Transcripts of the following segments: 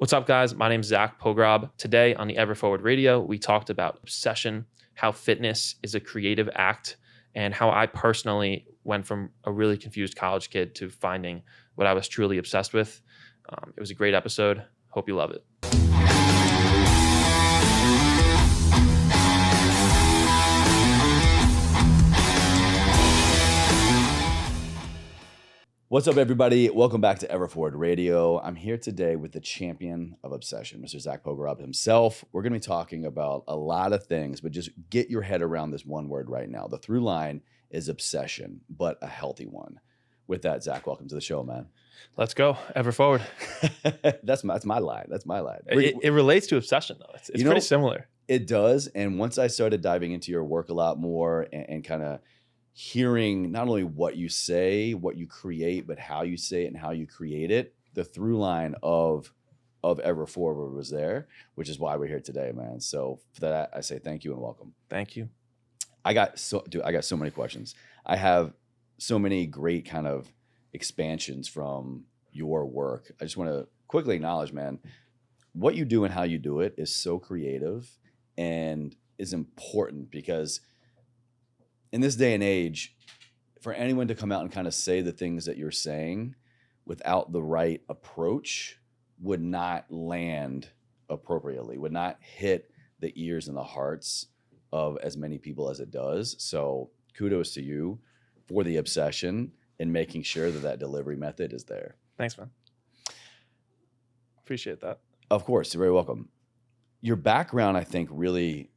What's up, guys? My name is Zach Pogrob. Today on the Ever Forward Radio, we talked about obsession, how fitness is a creative act, and how I personally went from a really confused college kid to finding what I was truly obsessed with. It was a great episode. Hope you love it. What's up, everybody? Welcome back to Ever Forward Radio. I'm here today with the champion of obsession, Mr. Zach Pogrob himself. We're going to be talking about a lot of things, but just get your head around this one word right now. The through line is obsession, but a healthy one. With that, Zach, welcome to the show, man. Let's go. Ever Forward. That's my line. That's my line. It relates to obsession, though. It's pretty similar. It does. And once I started diving into your work a lot more and kind of hearing not only what you say, what you create, but how you say it and how you create it, the through line of Ever Forward was there, which is why we're here today, man. So for that, I say thank you and welcome. Thank you. I got so many questions. I have so many great kind of expansions from your work. I just want to quickly acknowledge, man, what you do and how you do it is so creative and is important, because in this day and age, for anyone to come out and kind of say the things that you're saying without the right approach would not land appropriately, would not hit the ears and the hearts of as many people as it does. So kudos to you for the obsession and making sure that delivery method is there. Thanks, man. Appreciate that. Of course, you're very welcome. Your background, I think, really,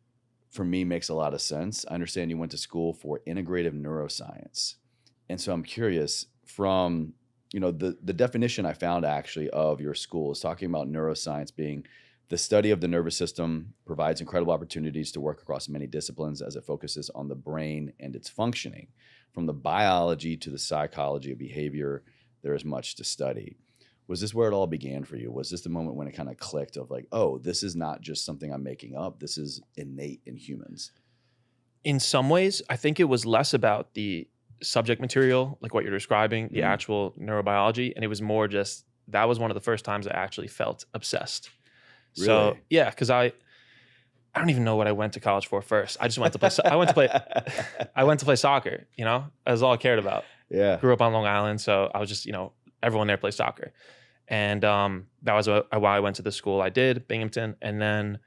for me, makes a lot of sense. I understand you went to school for integrative neuroscience. And so I'm curious, from the definition I found actually of your school is talking about neuroscience being the study of the nervous system, provides incredible opportunities to work across many disciplines as it focuses on the brain and its functioning. From the biology to the psychology of behavior, there is much to study. Was this where it all began for you? Was this the moment when it kind of clicked of like, oh, this is not just something I'm making up. This is innate in humans? In some ways, I think it was less about the subject material, like what you're describing, the actual neurobiology. And it was more just, that was one of the first times I actually felt obsessed. Really? So yeah, because I don't even know what I went to college for first. I just went to play. I went to play soccer. That was all I cared about. Yeah. Grew up on Long Island, so I was just everyone there plays soccer, and that was why I went to the school I did, Binghamton. And then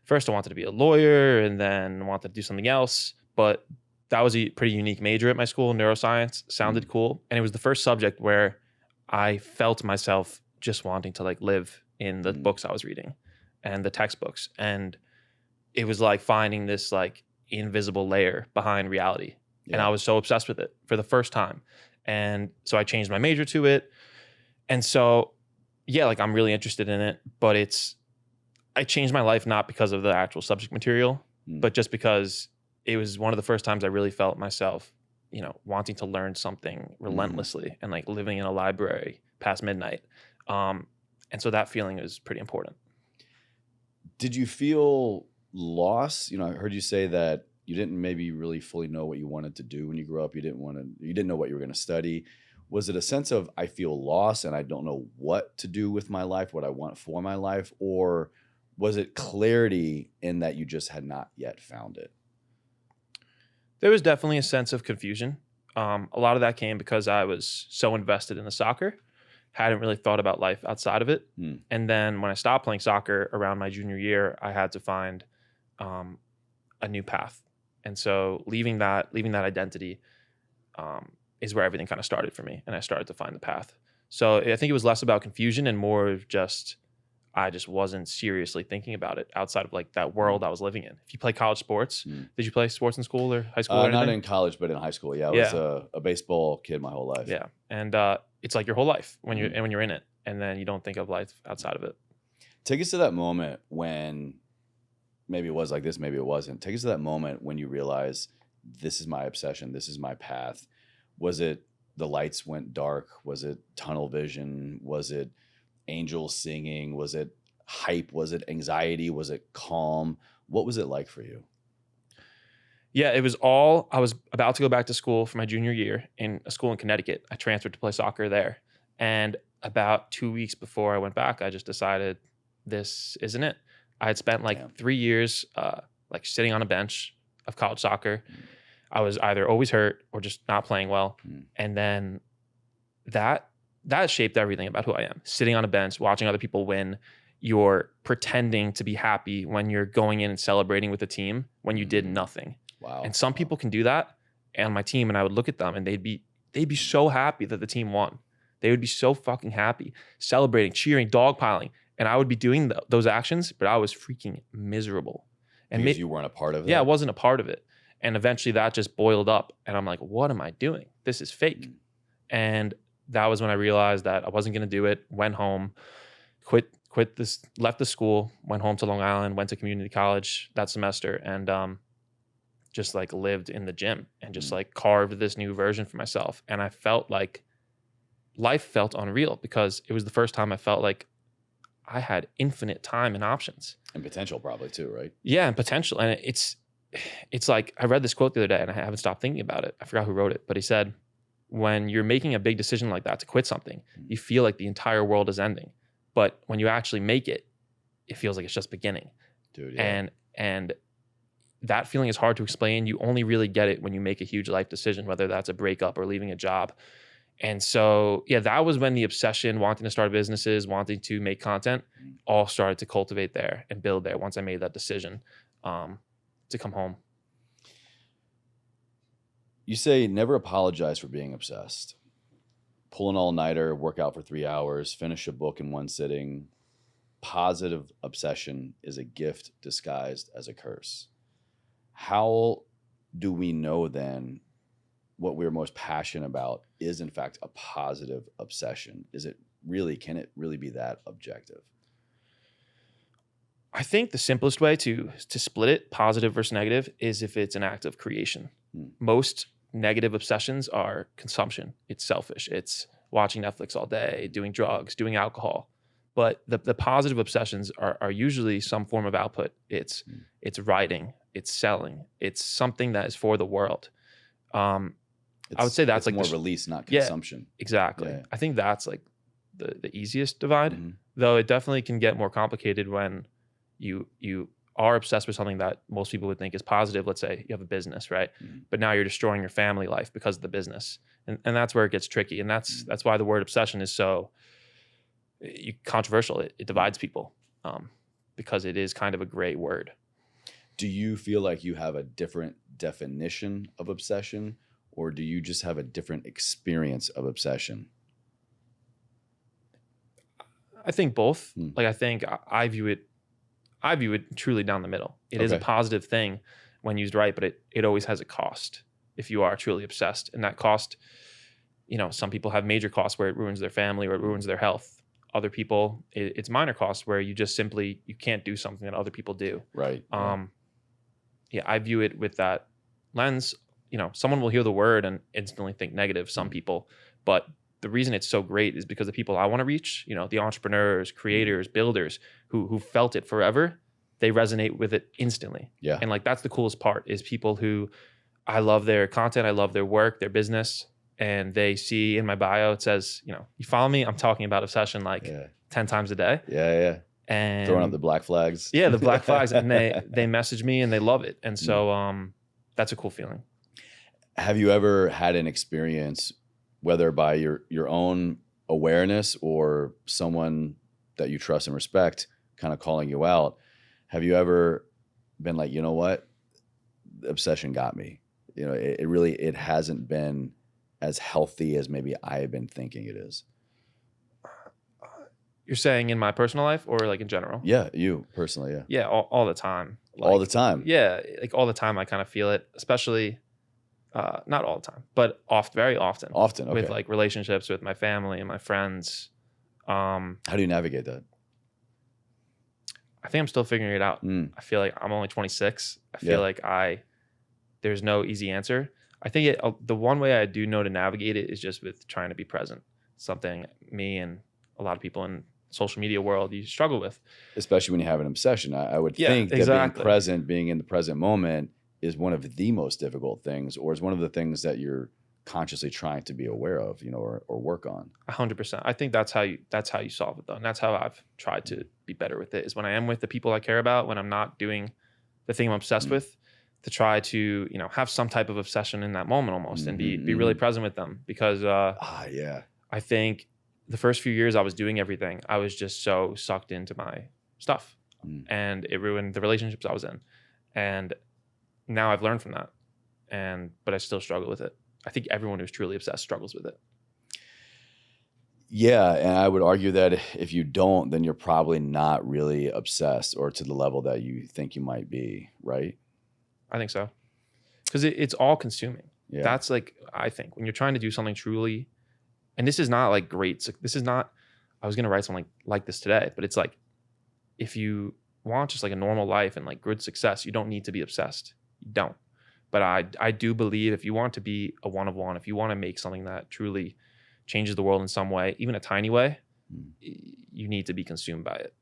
first I wanted to be a lawyer, and then wanted to do something else. But that was a pretty unique major at my school. Neuroscience sounded cool, and it was the first subject where I felt myself just wanting to live in the books I was reading and the textbooks. And it was like finding this invisible layer behind reality. Yeah. And I was so obsessed with it for the first time. And so I changed my major to it. And so, yeah, I'm really interested in it, but I changed my life not because of the actual subject material, but just because it was one of the first times I really felt myself, wanting to learn something relentlessly and living in a library past midnight. And so that feeling is pretty important. Did you feel lost? I heard you say that you didn't maybe really fully know what you wanted to do when you grew up. You didn't know what you were going to study. Was it a sense of, I feel lost and I don't know what to do with my life, what I want for my life? Or was it clarity in that you just had not yet found it? There was definitely a sense of confusion. A lot of that came because I was so invested in the soccer, hadn't really thought about life outside of it. And then when I stopped playing soccer around my junior year, I had to find a new path. And so leaving that identity is where everything kind of started for me. And I started to find the path. So I think it was less about confusion and more of just, I just wasn't seriously thinking about it outside of that world I was living in. If you play college sports, did you play sports in school or high school? Not in college, but in high school. Yeah, I was a baseball kid my whole life. Yeah, and it's your whole life when you're in it, and then you don't think of life outside of it. Take us to that moment when maybe it was like this, maybe it wasn't. Take us to that moment when you realize this is my obsession, this is my path. Was it the lights went dark? Was it tunnel vision? Was it angels singing? Was it hype? Was it anxiety? Was it calm? What was it like for you? Yeah, it was all, I was about to go back to school for my junior year in a school in Connecticut. I transferred to play soccer there. And about 2 weeks before I went back, I just decided this isn't it. I had spent like Damn. 3 years like sitting on a bench of college soccer. I was either always hurt or just not playing well. And then that shaped everything about who I am. Sitting on a bench, watching other people win, you're pretending to be happy when you're going in and celebrating with the team when you did nothing. Wow. And some people can do that on my team, and I would look at them and they'd be so happy that the team won. They would be so fucking happy, celebrating, cheering, dogpiling. And I would be doing those actions, but I was freaking miserable. And because you weren't a part of it? Yeah, I wasn't a part of it. And eventually that just boiled up. And I'm like, what am I doing? This is fake. And that was when I realized that I wasn't going to do it. Went home, left the school, went home to Long Island, went to community college that semester, and just like lived in the gym and just like carved this new version for myself. And I felt like life felt unreal because it was the first time I felt like I had infinite time and options. And potential probably too, right? Yeah, and potential. And it's like, I read this quote the other day and I haven't stopped thinking about it. I forgot who wrote it, but he said, when you're making a big decision like that to quit something, you feel like the entire world is ending. But when you actually make it, it feels like it's just beginning. Dude, yeah. And that feeling is hard to explain. You only really get it when you make a huge life decision, whether that's a breakup or leaving a job. And so, yeah, that was when the obsession, wanting to start businesses, wanting to make content, all started to cultivate there and build there once I made that decision to come home. You say never apologize for being obsessed. Pull an all-nighter, work out for 3 hours, finish a book in one sitting. Positive obsession is a gift disguised as a curse. How do we know then what we're most passionate about is in fact a positive obsession? Can it really be that objective? I think the simplest way to split it, positive versus negative, is if it's an act of creation. Most negative obsessions are consumption. It's selfish. It's watching Netflix all day, doing drugs, doing alcohol. But the positive obsessions are usually some form of output. It's writing, it's selling, it's something that is for the world. I would say that's like more release, not consumption. Yeah, exactly. Yeah. I think that's like the easiest divide, though it definitely can get more complicated when you are obsessed with something that most people would think is positive. Let's say you have a business, right? But now you're destroying your family life because of the business. And that's where it gets tricky. And that's why the word obsession is so controversial. It divides people because it is kind of a gray word. Do you feel like you have a different definition of obsession, or do you just have a different experience of obsession? I think both. Like, I think I view it truly down the middle. It is a positive thing when used right, but it always has a cost if you are truly obsessed. And that cost, some people have major costs where it ruins their family or it ruins their health. Other people, it's minor costs where you just simply, you can't do something that other people do. Right. Yeah, I view it with that lens. Someone will hear the word and instantly think negative, some people, but the reason it's so great is because the people I want to reach, the entrepreneurs, creators, builders who felt it forever, they resonate with it instantly. Yeah. And like, that's the coolest part, is people who, I love their content, I love their work, their business, and they see in my bio, it says, you follow me, I'm talking about obsession 10 times a day. Yeah. And throwing up the black flags. Yeah, the black flags. And they message me and they love it. And so that's a cool feeling. Have you ever had an experience, whether by your own awareness or someone that you trust and respect kind of calling you out, have you ever been like, you know what, the obsession got me? It hasn't been as healthy as maybe I have been thinking it is. You're saying in my personal life or like in general? Yeah, you personally, yeah. Yeah, all the time. All the time? Yeah, like all the time I kind of feel it, especially, not all the time, but very often. Often, okay. With like relationships with my family and my friends. How do you navigate that? I think I'm still figuring it out. I feel like I'm only 26. I feel like there's no easy answer. I think the one way I do know to navigate it is just with trying to be present. Something me and a lot of people in social media world you struggle with. Especially when you have an obsession. I would think that being present, being in the present moment is one of the most difficult things, or is one of the things that you're consciously trying to be aware of, or work on. 100%. I think that's how you solve it though. And that's how I've tried to be better with it is when I am with the people I care about, when I'm not doing the thing I'm obsessed with, to try to, have some type of obsession in that moment almost, and be really present with them. Because yeah. I think the first few years I was doing everything, I was just so sucked into my stuff, and it ruined the relationships I was in. And now I've learned from that, but I still struggle with it. I think everyone who's truly obsessed struggles with it. Yeah, and I would argue that if you don't, then you're probably not really obsessed, or to the level that you think you might be, right? I think so. Because it's all consuming. Yeah. That's like, I think when you're trying to do something truly, and this is not like great. This is not, I was going to write something like this today, but it's like, if you want just like a normal life and like good success, you don't need to be obsessed. You don't. But I do believe if you want to be a one of one, if you want to make something that truly changes the world in some way, even a tiny way, you need to be consumed by it.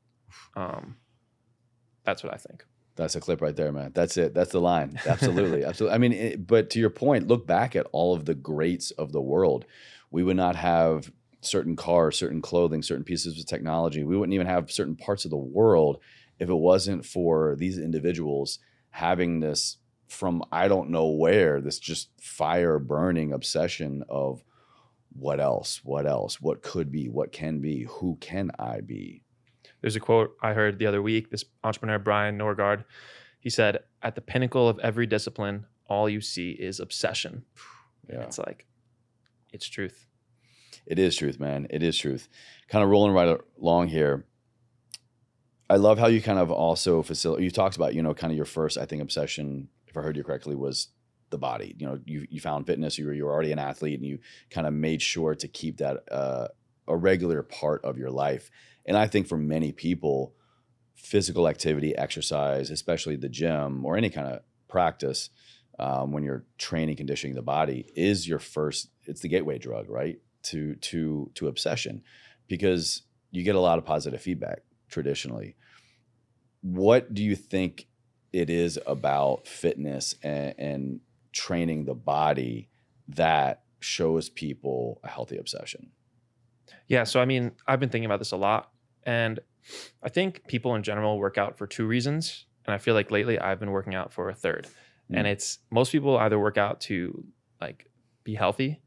That's what I think. That's a clip right there, man. That's it. That's the line. Absolutely. Absolutely. I mean, but to your point, look back at all of the greats of the world. We would not have certain cars, certain clothing, certain pieces of technology. We wouldn't even have certain parts of the world if it wasn't for these individuals having this, from I don't know where, this just fire burning obsession of what else, what could be, what can be, who can I be? There's a quote I heard the other week, this entrepreneur, Brian Norgard, he said, at the pinnacle of every discipline, all you see is obsession. Yeah. And it's like, it's truth. It is truth, man. It is truth. Kind of rolling right along here. I love how you kind of also you talked about, kind of your first, I think, obsession, if I heard you correctly, was the body. You found fitness, you were already an athlete, and you kind of made sure to keep that a regular part of your life. And I think for many people, physical activity, exercise, especially the gym or any kind of practice, when you're training, conditioning the body, is your first, it's the gateway drug, right? To obsession, because you get a lot of positive feedback traditionally. What do you think it is about fitness and training the body that shows people a healthy obsession? Yeah. So, I mean, I've been thinking about this a lot, and I think people in general work out for two reasons. And I feel like lately I've been working out for a third. And it's, most people either work out to like be healthy.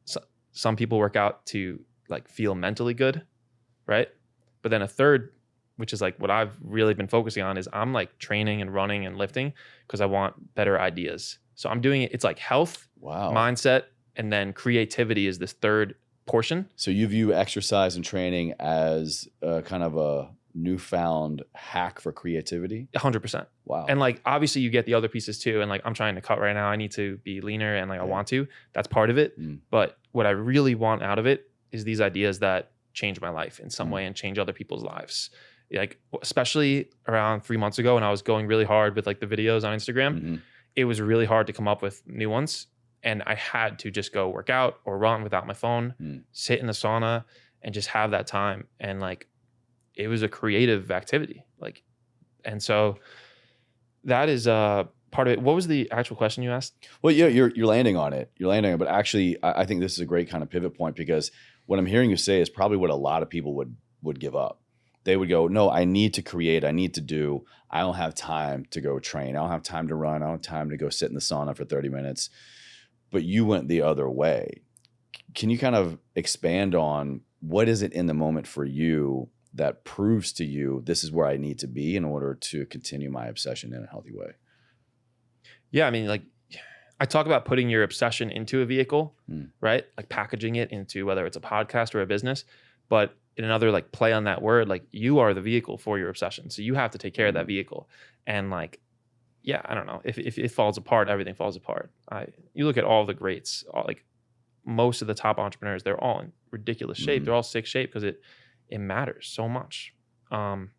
So, some people work out to like feel mentally good. Right. But then a third, which is like what I've really been focusing on, is I'm like training and running and lifting because I want better ideas. So I'm doing it. It's like health, mindset, and then creativity is this third portion. So you view exercise and training as kind of a newfound hack for creativity? 100%. Wow. And like, obviously you get the other pieces too. And like, I'm trying to cut right now. I need to be leaner, and like, I want to, that's part of it. But what I really want out of it is these ideas that change my life in some way and change other people's lives. Like, especially around 3 months ago when I was going really hard with like the videos on Instagram, it was really hard to come up with new ones. And I had to just go work out or run without my phone, sit in the sauna, and just have that time. And like, it was a creative activity. Like, and so that is part of it. What was the actual question you asked? Well, yeah, you're landing on it. You're landing on it. But actually, I think this is a great kind of pivot point, because what I'm hearing you say is probably what a lot of people would give up. They would go, no, I need to create. I need to do. I don't have time to go train. I don't have time to run. I don't have time to go sit in the sauna for 30 minutes. But you went the other way. Can you kind of expand on what is it in the moment for you that proves to you this is where I need to be in order to continue my obsession in a healthy way? Yeah, I mean, like, I talk about putting your obsession into a vehicle, right? Like packaging it into whether it's a podcast or a business. But in another like play on that word, like, you are the vehicle for your obsession. So you have to take care of that vehicle. And like, yeah, I don't know. If it falls apart, everything falls apart. You look at all the greats, like most of the top entrepreneurs, they're all in ridiculous shape. They're all sick shape because it matters so much. And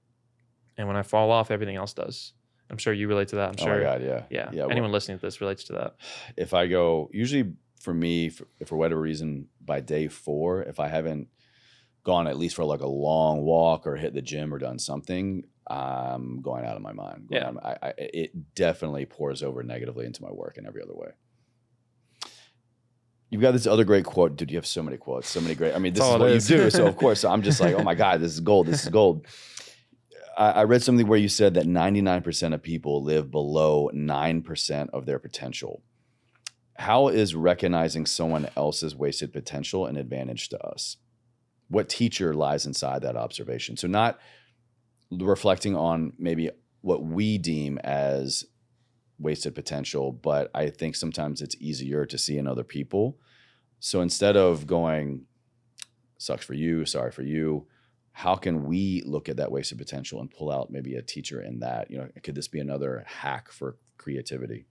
when I fall off, everything else does. I'm sure you relate to that. I'm sure. Oh my God, yeah. Anyone listening to this relates to that. If I go, usually for me, for whatever reason, by day 4, if I haven't gone at least for like a long walk or hit the gym or done something, I'm going out of my mind. It definitely pours over negatively into my work in every other way. You've got this other great quote. Dude, you have so many quotes, so many great. I mean, this That's is all what it you is. do. So, of course, I'm just like, oh my God, this is gold. This is gold. I read something where you said that 99% of people live below 9% of their potential. How is recognizing someone else's wasted potential an advantage to us? What teacher lies inside that observation? So not reflecting on maybe what we deem as wasted potential, but I think sometimes it's easier to see in other people. So instead of going, sucks for you, sorry for you, how can we look at that wasted potential and pull out maybe a teacher in that? You know, could this be another hack for creativity?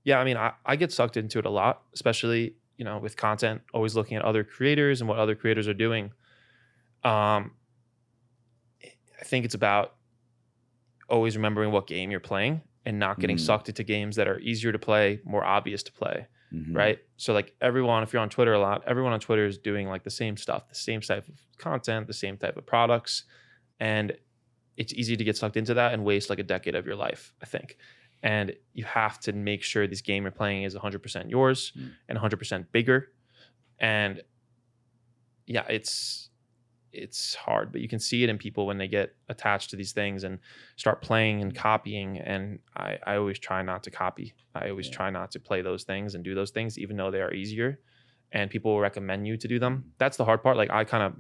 Yeah, I mean, I get sucked into it a lot, especially, with content, always looking at other creators and what other creators are doing. Um, I think it's about always remembering what game you're playing and not getting sucked into games that are easier to play, more obvious to play, right? So like everyone, if you're on Twitter a lot, everyone on Twitter is doing like the same stuff, the same type of content, the same type of products. And it's easy to get sucked into that and waste like a decade of your life, I think. And you have to make sure this game you're playing is 100% yours and 100% bigger. And yeah, it's hard, but you can see it in people when they get attached to these things and start playing and copying. And I always try not to copy. I always try not to play those things and do those things, even though they are easier and people will recommend you to do them. That's the hard part. Like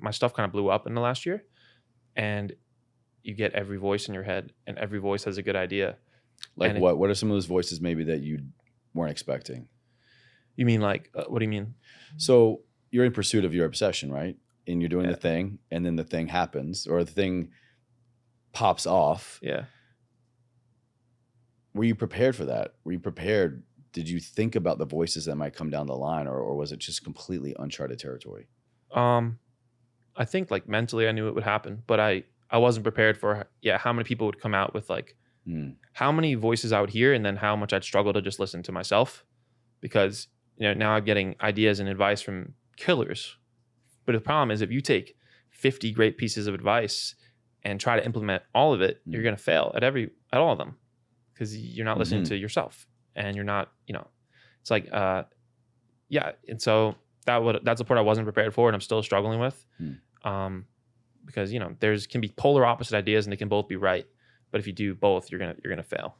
my stuff kind of blew up in the last year, and you get every voice in your head and every voice has a good idea. Like what are some of those voices maybe that you weren't expecting? You mean like, what do you mean? So you're in pursuit of your obsession, right? And you're doing the thing, and then the thing happens or the thing pops off. Yeah. Were you prepared for that? Were you prepared? Did you think about the voices that might come down the line, or was it just completely uncharted territory? I think like mentally I knew it would happen, but I wasn't prepared for how many people would come out with like how many voices I would hear, and then how much I'd struggle to just listen to myself, because now I'm getting ideas and advice from killers. But the problem is if you take 50 great pieces of advice and try to implement all of it, you're going to fail at all of them, because you're not listening to yourself, and you're not, it's like, And so that's the part I wasn't prepared for, and I'm still struggling with, because, there's can be polar opposite ideas and they can both be right. But if you do both, you're going to fail.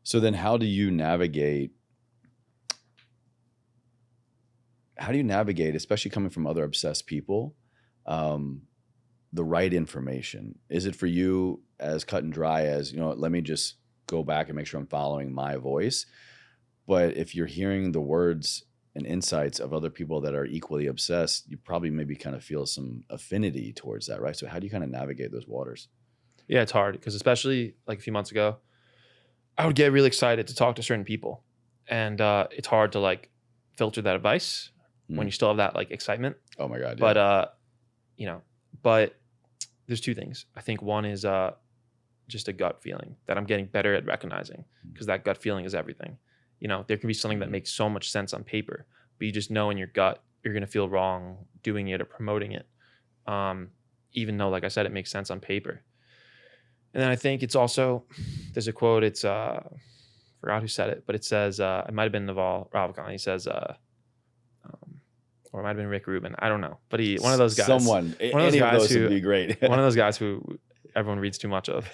So then how do you navigate, especially coming from other obsessed people, the right information? Is it for you as cut and dry as, let me just go back and make sure I'm following my voice? But if you're hearing the words and insights of other people that are equally obsessed, you probably maybe kind of feel some affinity towards that, right? So how do you kind of navigate those waters? Yeah, it's hard, because especially like a few months ago, I would get really excited to talk to certain people, and it's hard to like filter that advice when you still have that like excitement. Oh my God. Yeah. But but there's two things. I think one is just a gut feeling that I'm getting better at recognizing, because that gut feeling is everything. There can be something that makes so much sense on paper, but you just know in your gut you're going to feel wrong doing it or promoting it, even though, like I said, it makes sense on paper. And then I think it's also, there's a quote, it's forgot who said it, but it says, it might have been Naval Ravikant. He says, or it might have been Rick Rubin, I don't know, but one of those guys. Any of those would be great. One of those guys who everyone reads too much of,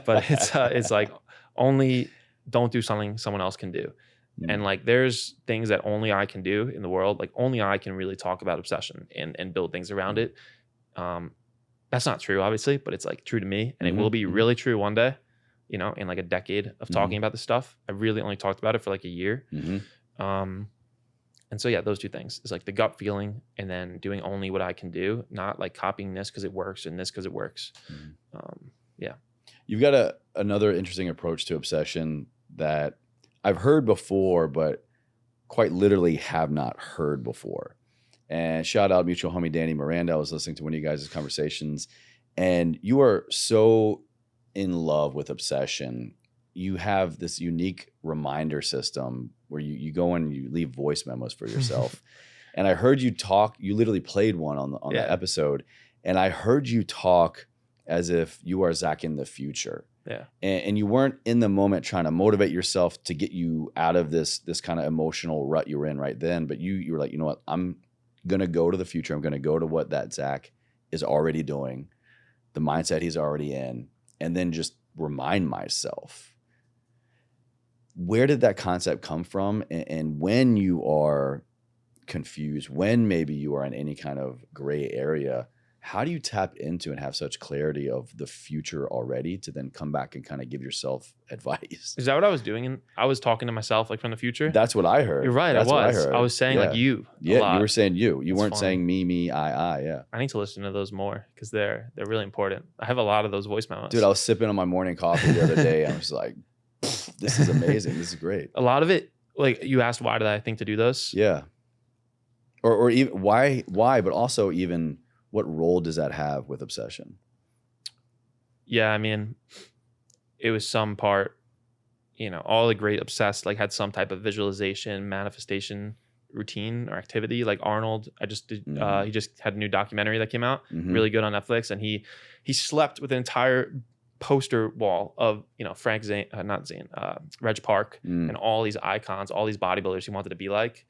but it's like, only don't do something someone else can do. And like, there's things that only I can do in the world. Like only I can really talk about obsession and build things around it. That's not true, obviously, but it's like true to me, and it will be really true one day, in like a decade of talking about this stuff. I really only talked about it for like a year. And so, yeah, those two things is like the gut feeling, and then doing only what I can do, not like copying this because it works and this because it works. Yeah. You've got another interesting approach to obsession that I've heard before, but quite literally have not heard before. And shout out mutual homie Danny Miranda. I was listening to one of you guys' conversations, and you are so in love with obsession. You have this unique reminder system where you go in and you leave voice memos for yourself. And I heard you talk. You literally played one on that episode, and I heard you talk as if you are Zach in the future. Yeah. and you weren't in the moment trying to motivate yourself to get you out of this kind of emotional rut you were in right then. But you were like, you know what, I'm going to go to the future. I'm going to go to what that Zach is already doing, the mindset he's already in, and then just remind myself. Where did that concept come from? And when you are confused, when maybe you are in any kind of gray area, how do you tap into and have such clarity of the future already to then come back and kind of give yourself advice? Is that what I was doing? I was talking to myself like from the future. That's what I heard. You're right. That's what I I heard. was saying like you. Yeah, a lot. you were saying you. You It's weren't funny. saying me, I. Yeah. I need to listen to those more because they're really important. I have a lot of those voice memos. Dude, I was sipping on my morning coffee the other day. I was like, this is amazing. This is great. A lot of it, like you asked, why did I think to do this? Yeah. Or even why, but also even what role does that have with obsession? Yeah, I mean, it was some part, all the great obsessed like had some type of visualization, manifestation routine or activity. Like Arnold, I just did, he just had a new documentary that came out, really good on Netflix, and he slept with an entire poster wall of Frank Zane, Reg Park, and all these icons, all these bodybuilders he wanted to be like.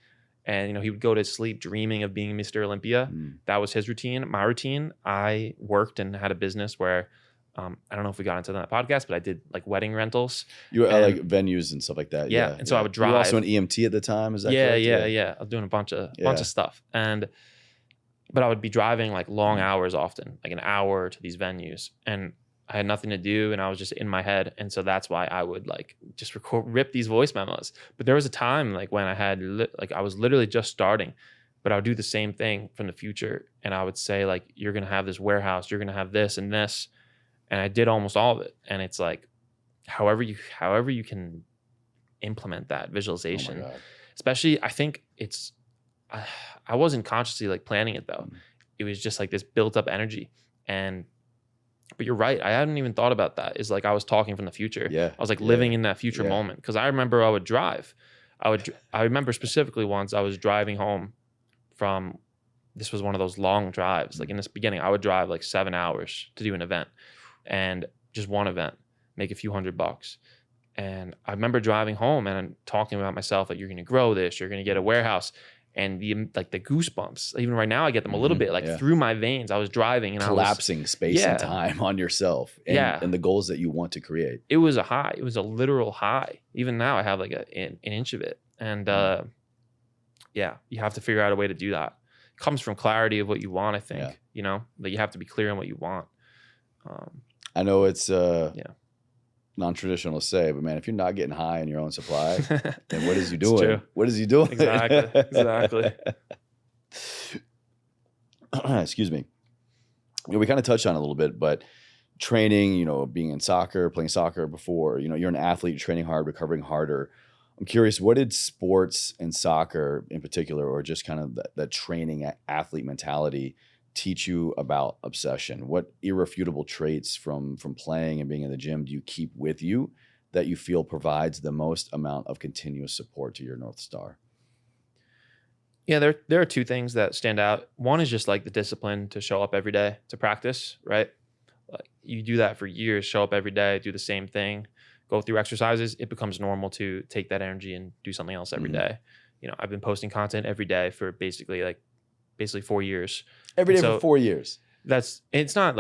And he would go to sleep dreaming of being Mr. Olympia. That was his routine. My routine, I worked and had a business where I don't know if we got into that podcast, but I did like wedding rentals. You were like venues and stuff like that. Yeah. And so I would drive. You were also an EMT at the time, is that correct? Yeah. I was doing a bunch of stuff. But I would be driving like long hours often, like an hour to these venues. And I had nothing to do and I was just in my head. And so that's why I would like just rip these voice memos. But there was a time like when I had I was literally just starting, but I would do the same thing from the future. And I would say like, you're going to have this warehouse, you're going to have this and this. And I did almost all of it. And it's like, however you can implement that visualization, especially, I think I wasn't consciously like planning it though. It was just like this built up energy. But you're right. I hadn't even thought about that. Is like I was talking from the future. Yeah. I was like living in that future moment. Because I remember I would drive. I remember specifically once I was driving home from, this was one of those long drives. Like in this beginning, I would drive like 7 hours to do an event. And just one event, make a few $100. And I remember driving home and I'm talking about myself, like, you're going to grow this, you're going to get a warehouse. And the goosebumps, even right now, I get them a little bit through my veins. I was driving and collapsing space and time on yourself and the goals that you want to create. It was a high. It was a literal high. Even now I have like an inch of it. And you have to figure out a way to do that. It comes from clarity of what you want, I think, that you have to be clear on what you want. I know it's non-traditional to say, but man, if you're not getting high in your own supply, then what is you doing? What is he doing? Exactly. Excuse me. We kind of touched on it a little bit, but training, being in soccer, playing soccer before, you're an athlete, training hard, recovering harder. I'm curious, what did sports and soccer in particular, or just kind of that training athlete mentality teach you about obsession? What irrefutable traits from playing and being in the gym do you keep with you that you feel provides the most amount of continuous support to your North Star? Yeah, there are two things that stand out. One is just like the discipline to show up every day to practice, right? Like you do that for years, show up every day, do the same thing, go through exercises. It becomes normal to take that energy and do something else every day. I've been posting content every day for basically 4 years. Every day for 4 years. It's not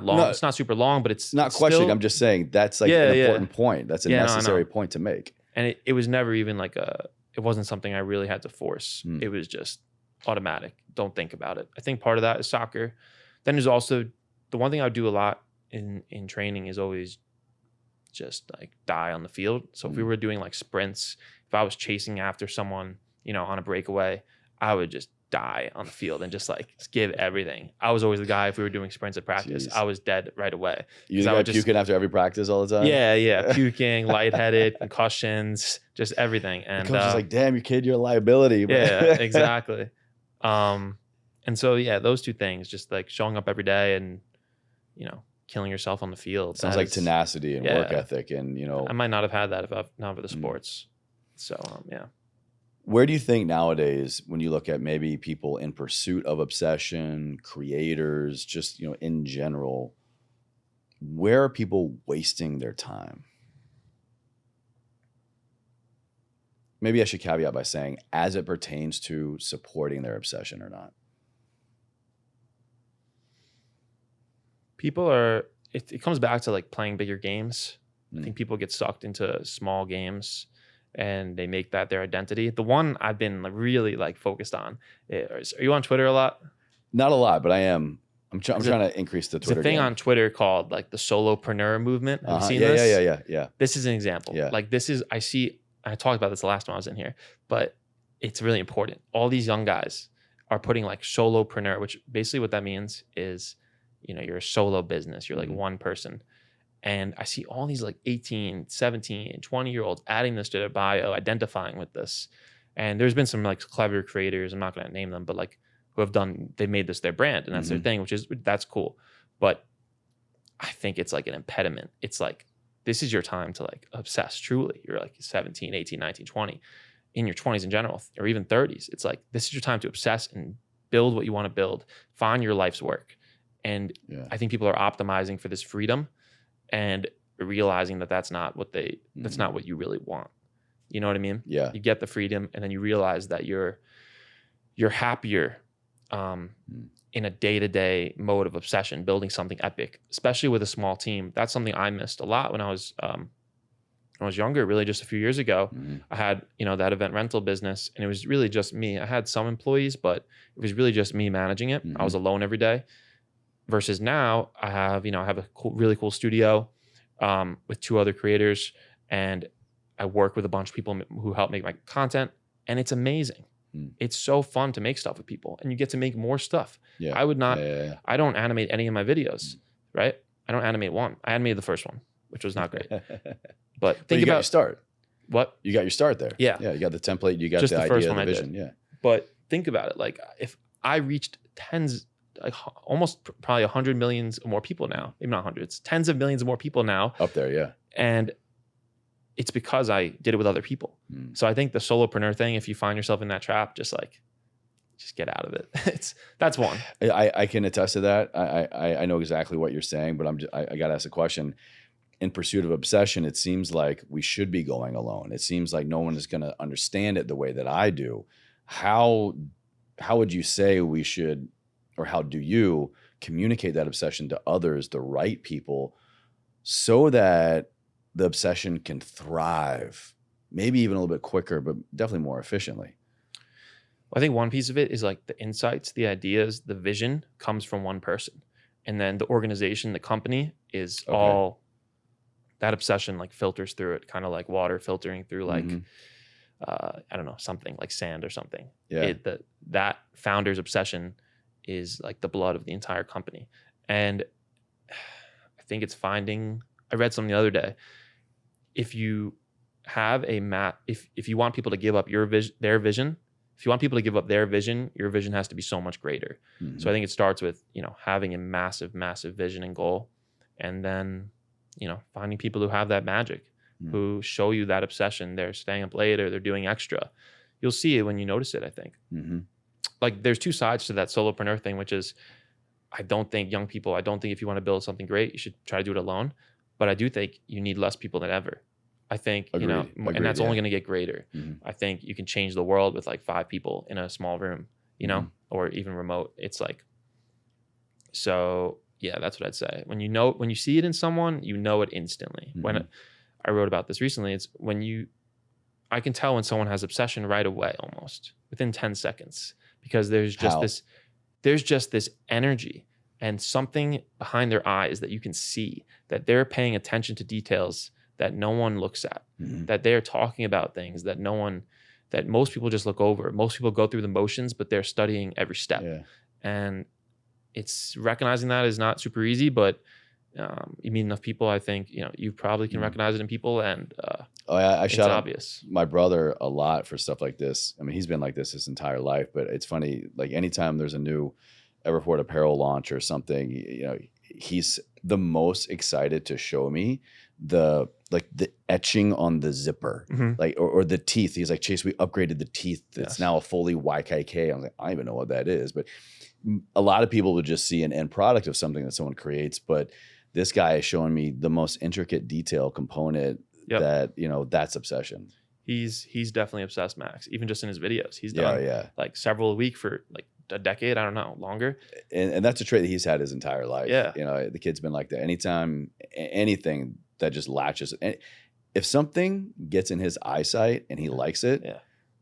long. No, it's not super long, but it's not questioning. I'm just saying that's like an important point. That's a necessary point to make. And it was never even it wasn't something I really had to force. It was just automatic. Don't think about it. I think part of that is soccer. Then there's also the one thing I do a lot in training is always just like die on the field. So if we were doing like sprints, if I was chasing after someone, on a breakaway, I would just die on the field and just give everything. I was always the guy, if we were doing sprints at practice, I was dead right away. You the guy puking after every practice all the time? Yeah. Puking, lightheaded, concussions, just everything. And the coach is like, damn, you kid, you're a liability. Yeah, exactly. And so, those two things, just like showing up every day and, killing yourself on the field. Sounds like tenacity and work ethic. And, I might not have had that if I've not for the sports. So, Where do you think nowadays, when you look at maybe people in pursuit of obsession, creators, just, in general, where are people wasting their time? Maybe I should caveat by saying, as it pertains to supporting their obsession or not. People are, it comes back to like playing bigger games. I Mm. think people get sucked into small games and they make that their identity. The one I've been like really like focused on is, are you on Twitter a lot? Not a lot, but I am. I'm trying to increase the There's Twitter a thing game. on Twitter called like the solopreneur movement. Have you seen Yeah, this? yeah. This is an example. Yeah. Like this is, I talked about this the last time I was in here, but it's really important. All these young guys are putting like solopreneur, which basically what that means is, you know, you're a solo business. You're like one person. And I see all these like 18, 17, 20-year-olds adding this to their bio, identifying with this. And there's been some like clever creators, I'm not going to name them, but like who have they made this their brand and that's their thing, that's cool. But I think it's like an impediment. It's like, this is your time to like obsess truly. You're like 17, 18, 19, 20, in your 20s in general, or even 30s. It's like, this is your time to obsess and build what you want to build, find your life's work. And I think people are optimizing for this freedom and realizing that that's not what that's not what you really want. You know what I mean? Yeah. You get the freedom and then you realize that you're happier in a day-to-day mode of obsession, building something epic, especially with a small team. That's something I missed a lot when I was younger, really just a few years ago. I had, you know, that event rental business and it was really just me. I had some employees, but it was really just me managing it. I was alone every day. Versus now I have a really cool studio with 2 other creators and I work with a bunch of people who help make my content and it's amazing. It's so fun to make stuff with people and you get to make more stuff. Yeah. I would not, Yeah. I don't animate any of my videos, right? I don't animate one. I animated the first one, which was not great. But think you got about your start. What? You got your start there. Yeah. Yeah. You got the template. You got Just the the first idea, one the I vision. did. Yeah. But think about it. Like if I reached almost probably 100 millions more people now, maybe not hundreds, tens of millions of more people now. Up there. Yeah. And it's because I did it with other people. So I think the solopreneur thing, if you find yourself in that trap, just get out of it. That's one. I can attest to that. I know exactly what you're saying, but I got to ask a question. In pursuit of obsession, it seems like we should be going alone. It seems like no one is going to understand it the way that I do. How would you say we should, or how do you communicate that obsession to others, the right people, so that the obsession can thrive, maybe even a little bit quicker, but definitely more efficiently? I think one piece of it is like the insights, the ideas, the vision comes from one person. And then the organization, the company is all that obsession like filters through it, kind of like water filtering through like, I don't know, something like sand or something. Yeah. That founder's obsession is like the blood of the entire company. And I think it's I read something the other day. If you have if you want people to give up their vision, if you want people to give up their vision, your vision has to be so much greater. So I think it starts with, having a massive, massive vision and goal. And then, finding people who have that magic, who show you that obsession. They're staying up late or they're doing extra. You'll see it when you notice it, I think. Like there's 2 sides to that solopreneur thing, which is I don't think if you want to build something great, you should try to do it alone. But I do think you need less people than ever. I think, Agreed. and that's only going to get greater. I think you can change the world with like 5 people in a small room, or even remote. It's like, so yeah, that's what I'd say. When you see it in someone, you know it instantly. When I wrote about this recently, it's I can tell when someone has obsession right away, almost within 10 seconds, because there's just this energy and something behind their eyes that you can see, that they're paying attention to details that no one looks at, that they're talking about things that most people just look over. Most people go through the motions, but they're studying every step. Yeah. And it's recognizing that is not super easy, but you meet enough people, I think, you probably can recognize it in people, and I shout out obvious. My brother a lot for stuff like this. I mean, he's been like this his entire life, but it's funny, like anytime there's a new Everport apparel launch or something, he's the most excited to show me the etching on the zipper, or the teeth. He's like, Chase, we upgraded the teeth. It's now a fully YKK. I'm like, I don't even know what that is, but a lot of people would just see an end product of something that someone creates, but this guy is showing me the most intricate detail component Yep. that, that's obsession. He's definitely obsessed, Max. Even just in his videos, he's Yeah, done yeah. like several a week for like a decade. I don't know, longer. And that's a trait that he's had his entire life. Yeah. The kid's been like that. Anytime anything that just latches, if something gets in his eyesight and he likes it, Yeah.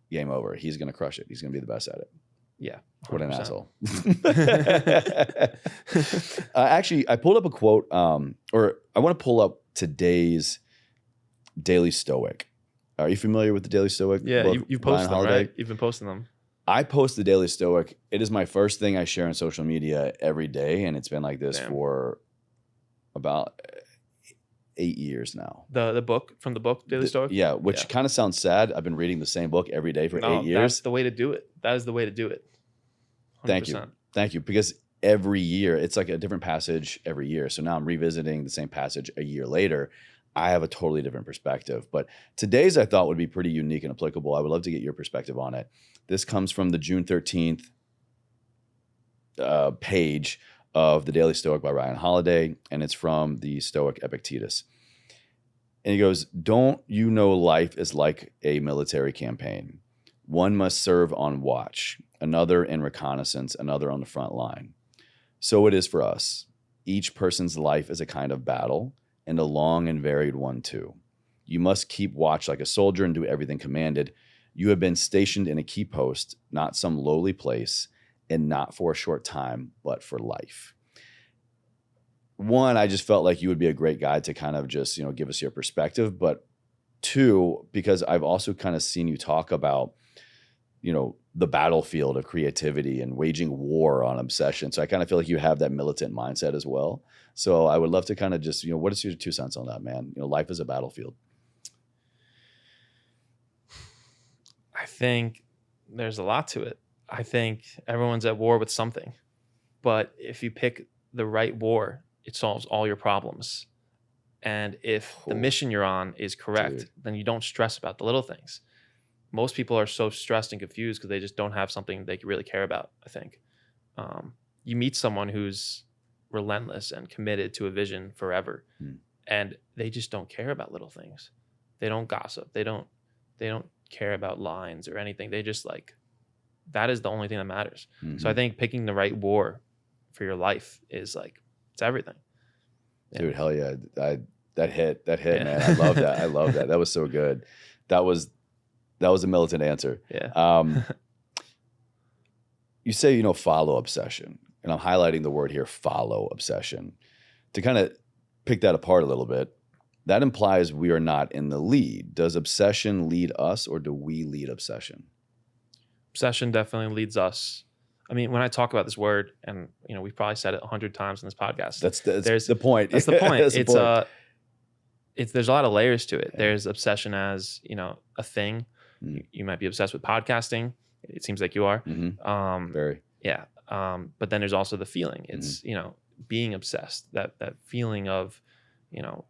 game over. He's going to crush it. He's going to be the best at it. Yeah. 100%. What an asshole. Actually, I pulled up a quote, or I want to pull up today's Daily Stoic. Are you familiar with the Daily Stoic? Yeah, book, you posted them, Holiday? right? You've been posting them. I post the Daily Stoic. It is my first thing I share on social media every day, and it's been like this for about 8 years now. The book from the book Daily Stoic? Yeah, which kind of sounds sad. I've been reading the same book every day for 8 years. That's the way to do it. That is the way to do it. 100%. Thank you. Because every year, it's like a different passage every year. So now I'm revisiting the same passage a year later. I have a totally different perspective. But today's I thought would be pretty unique and applicable. I would love to get your perspective on it. This comes from the June 13th page of the Daily Stoic by Ryan Holiday, and it's from the Stoic Epictetus. And he goes, "Don't you know life is like a military campaign? One must serve on watch, another in reconnaissance, another on the front line. So it is for us. Each person's life is a kind of battle, and a long and varied one too. You must keep watch like a soldier and do everything commanded. You have been stationed in a key post, not some lowly place, and not for a short time, but for life." One, I just felt like you would be a great guy to kind of just, give us your perspective. But two, because I've also kind of seen you talk about, the battlefield of creativity and waging war on obsession. So I kind of feel like you have that militant mindset as well. So I would love to kind of just, what is your 2 cents on that, man? Life is a battlefield. I think there's a lot to it. I think everyone's at war with something. But if you pick the right war, it solves all your problems. And if the mission you're on is correct, then you don't stress about the little things. Most people are so stressed and confused because they just don't have something they really care about, I think. You meet someone who's relentless and committed to a vision forever, and they just don't care about little things. They don't gossip. They don't care about lines or anything. They just that is the only thing that matters. Mm-hmm. So I think picking the right war for your life is it's everything. Yeah. Dude, hell yeah. That hit, man. I love that. I love that. That was so good. That was a militant answer. Yeah. You say, follow obsession. And I'm highlighting the word here, follow obsession. To kind of pick that apart a little bit, that implies we are not in the lead. Does obsession lead us, or do we lead obsession? Obsession definitely leads us. I mean, when I talk about this word, and we've probably said it 100 times in this podcast. That's the point. That's the point. That's the point. There's a lot of layers to it. Yeah. There's obsession as a thing. You might be obsessed with podcasting. It seems like you are. Mm-hmm. Very. Yeah. But then there's also the feeling. It's being obsessed. That feeling of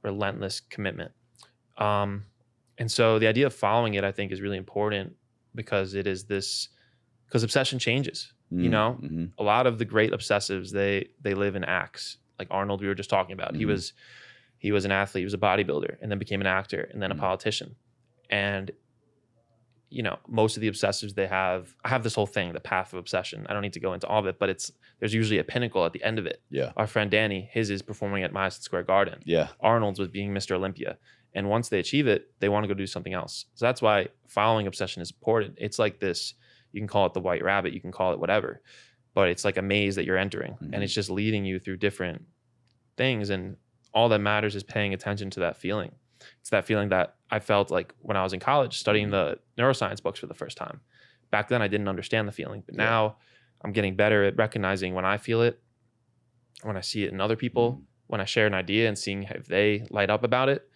relentless commitment. And so the idea of following it, I think, is really important because it is this. Because obsession changes. Mm-hmm. A lot of the great obsessives they live in acts. Like Arnold, we were just talking about. Mm-hmm. He was an athlete. He was a bodybuilder, and then became an actor, and then a politician. And most of the obsessives I have this whole thing, the path of obsession. I don't need to go into all of it, but there's usually a pinnacle at the end of it. Yeah. Our friend Danny, his is performing at Madison Square Garden. Yeah. Arnold's was being Mr. Olympia. And once they achieve it, they want to go do something else. So that's why following obsession is important. It's like this, you can call it the white rabbit, you can call it whatever, but it's like a maze that you're entering, and it's just leading you through different things. And all that matters is paying attention to that feeling. It's that feeling that I felt like when I was in college studying the neuroscience books for the first time. Back then I didn't understand the feeling, but now I'm getting better at recognizing when I feel it, when I see it in other people, when I share an idea and seeing if they light up about it.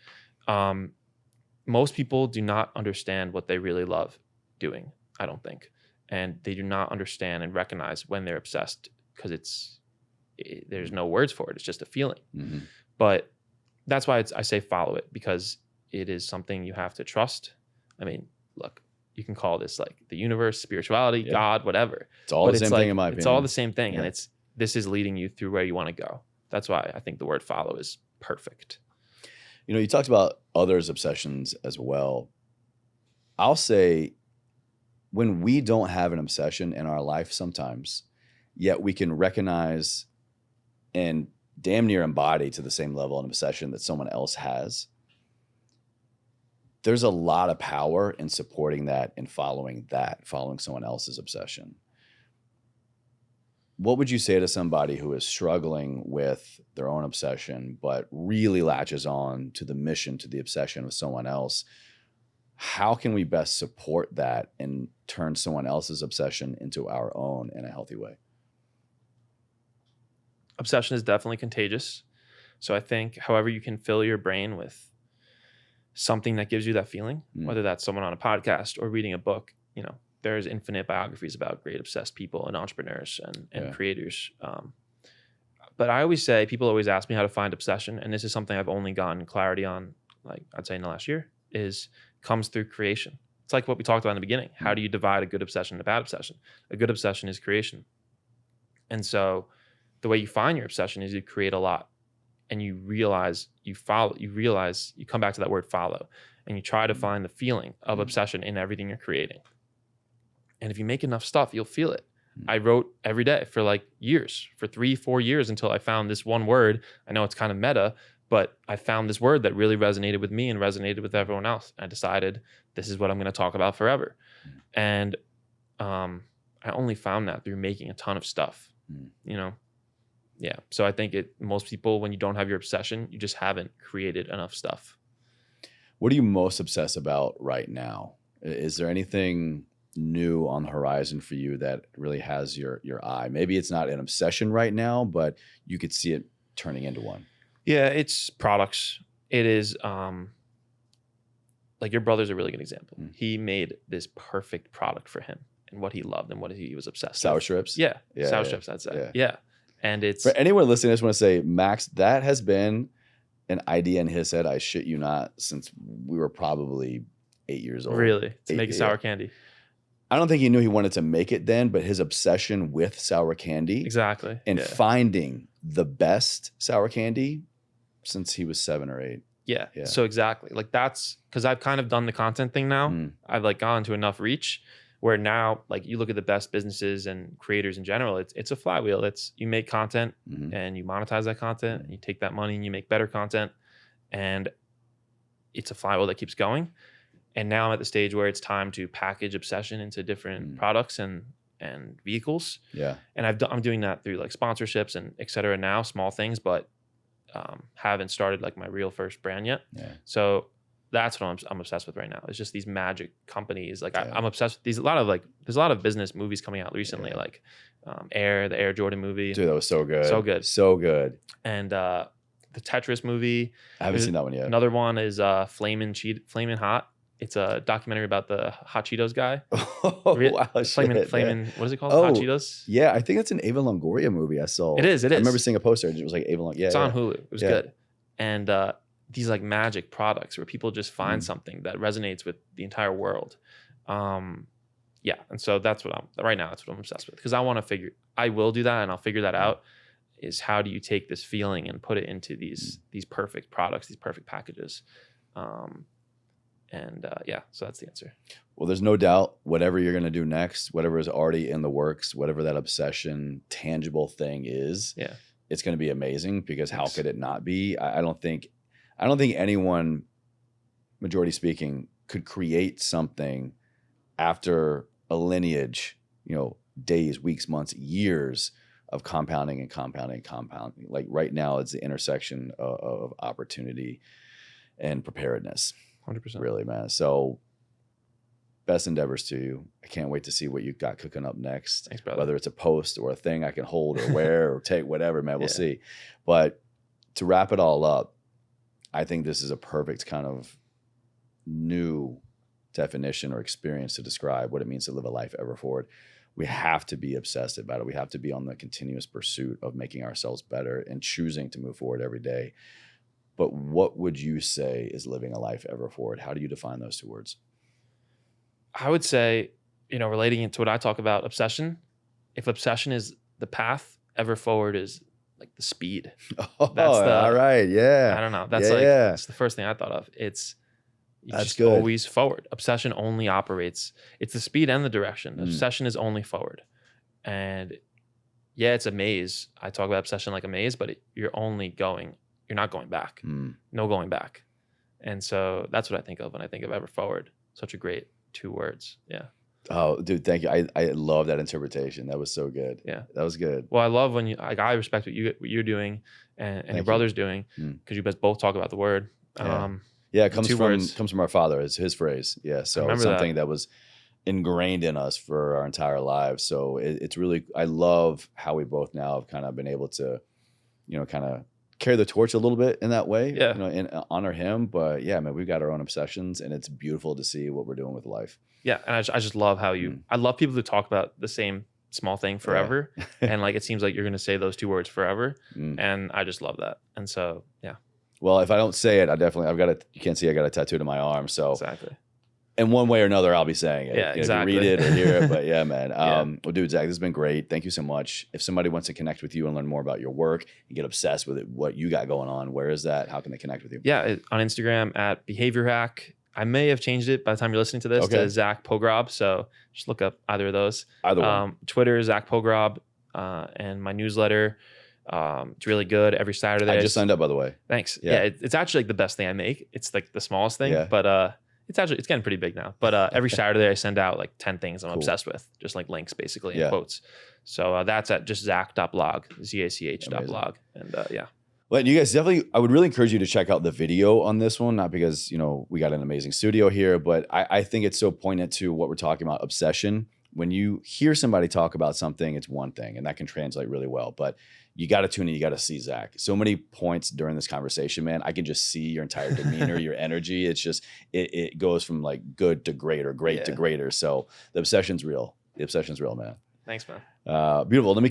Most people do not understand what they really love doing, I don't think. And they do not understand and recognize when they're obsessed because there's no words for it. It's just a feeling. Mm-hmm. But that's why I say follow it, because it is something you have to trust. I mean, look, you can call this the universe, spirituality, God, whatever. It's all the same thing in my opinion. It's all the same thing. And this is leading you through where you want to go. that's why I think the word follow is perfect. You talked about others' obsessions as well. I'll say when we don't have an obsession in our life sometimes, yet we can recognize and damn near embody to the same level an obsession that someone else has, there's a lot of power in supporting that and following someone else's obsession. What would you say to somebody who is struggling with their own obsession, but really latches on to the mission, to the obsession of someone else? How can we best support that and turn someone else's obsession into our own in a healthy way? Obsession is definitely contagious. So I think however you can fill your brain with something that gives you that feeling, whether that's someone on a podcast or reading a book, there's infinite biographies about great obsessed people and entrepreneurs and creators. But I always say, people always ask me how to find obsession. And this is something I've only gotten clarity on, like I'd say in the last year, comes through creation. It's like what we talked about in the beginning. How do you divide a good obsession and a bad obsession? A good obsession is creation. And so the way you find your obsession is you create a lot, and you realize you come back to that word follow, and you try to find the feeling of obsession in everything you're creating. And if you make enough stuff, you'll feel it. I wrote every day for like years, for 3-4 years, until I found this one word. I know it's kind of meta, but I found this word that really resonated with me and resonated with everyone else. I decided this is what I'm going to talk about forever. And I only found that through making a ton of stuff, Yeah. So I think most people, when you don't have your obsession, you just haven't created enough stuff. What are you most obsessed about right now? Is there anything new on the horizon for you that really has your eye? Maybe it's not an obsession right now, but you could see it turning into one. Yeah, it's products. It is like your brother's a really good example. He made this perfect product for him and what he loved and what he was obsessed with. Sour strips? Yeah. Sour strips, I'd say. Yeah. And it's... For anyone listening, I just want to say, Max, that has been an idea in his head, I shit you not, since we were probably 8 years old. Really? To make a sour candy? I don't think he knew he wanted to make it then, but his obsession with sour candy. Exactly. And finding the best sour candy since he was 7 or 8. Yeah. So exactly. Like that's because I've kind of done the content thing now. I've like gone to enough reach where now, like you look at the best businesses and creators in general, it's a flywheel. It's you make content and you monetize that content and you take that money and you make better content, and it's a flywheel that keeps going. And now I'm at the stage where it's time to package obsession into different products and vehicles. Yeah. And I'm doing that through like sponsorships and et cetera now, small things, but haven't started like my real first brand yet. Yeah. So that's what I'm obsessed with right now. It's just these magic companies. Like I'm obsessed with there's a lot of business movies coming out recently, like the Air Jordan movie. Dude, that was so good. So good. So good. And the Tetris movie. I haven't seen that one yet. Another one is Flamin' Hot. It's a documentary about the Hot Cheetos guy. Oh, wow. Flamin', what is it called? Hot Cheetos? Yeah, I think it's an Ava Longoria movie I saw. It is. I remember seeing a poster. It was like Ava Longoria. Yeah, it's on Hulu. It was good. And these like magic products where people just find something that resonates with the entire world. And so that's what right now, that's what I'm obsessed with. Because I will do that and I'll figure that out, is how do you take this feeling and put it into these perfect products, these perfect packages. So that's the answer. Well, there's no doubt whatever you're going to do next, whatever is already in the works, whatever that obsession tangible thing is, it's going to be amazing, because how could it not be? I don't think anyone, majority speaking, could create something after a lineage, days, weeks, months, years of compounding. Like right now, it's the intersection of opportunity and preparedness. 100%. Really, man. So best endeavors to you. I can't wait to see what you've got cooking up next. Thanks, brother. Whether it's a post or a thing I can hold or wear or take, whatever, man, we'll see. But to wrap it all up, I think this is a perfect kind of new definition or experience to describe what it means to live a life ever forward. We have to be obsessed about it. We have to be on the continuous pursuit of making ourselves better and choosing to move forward every day. But what would you say is living a life ever forward? How do you define those two words? I would say, relating it to what I talk about, obsession. If obsession is the path, ever forward is like the speed. Oh, That's the all right. Yeah. I don't know. That's Yeah, like yeah. it's the first thing I thought of. It's you That's just good. always forward. Obsession only operates. It's the speed and the direction. Mm. Obsession is only forward. And yeah, it's a maze. I talk about obsession like a maze, but you're not going back. Mm. No going back. And so that's what I think of when I think of ever forward. Such a great 2 words. Yeah. Oh, dude, thank you. I love that interpretation. That was so good. Yeah. That was good. Well, I love when I respect what you're doing and your you. brother's doing Mm. because you guys both talk about the word. Yeah. Yeah, it two words. comes from our father. It's his phrase. Yeah, so it's remember something that was ingrained in us for our entire lives. So it's really, I love how we both now have kind of been able to, kind of carry the torch a little bit in that way. Yeah. And honor him. But yeah, man, we've got our own obsessions, and it's beautiful to see what we're doing with life. Yeah, and I just love how you. I love people who talk about the same small thing forever, and like it seems like you're going to say those 2 words forever, and I just love that. And so yeah. Well, if I don't say it, I've got it. You can't see I got a tattoo to my arm. So Exactly. in one way or another, I'll be saying it. Yeah, exactly. If you read it or hear it, but yeah, man. Yeah. Well, dude, Zach, this has been great. Thank you so much. If somebody wants to connect with you and learn more about your work and get obsessed with it, what you got going on, where is that? How can they connect with you? Yeah, on Instagram at Behavior Hack. I may have changed it by the time you're listening to this to Zach Pogrob. So just look up either of those. Either one. Twitter, Zach Pogrob, and my newsletter. It's really good every Saturday. I just signed up, by the way. Thanks. Yeah, it's actually like the best thing I make. It's like the smallest thing, but it's getting pretty big now. But every Saturday I send out like 10 things I'm obsessed with, just like links basically and quotes. So that's at just zach.blog, ZACH.blog. And yeah. Well, you guys definitely, I would really encourage you to check out the video on this one, not because, we got an amazing studio here, but I think it's so poignant to what we're talking about, obsession. When you hear somebody talk about something, it's one thing, and that can translate really well. But you got to tune in. You got to see Zach. So many points during this conversation, man. I can just see your entire demeanor, your energy. It's just, it goes from like good to great or great to greater. So the obsession's real. The obsession's real, man. Thanks, man. Beautiful. Let me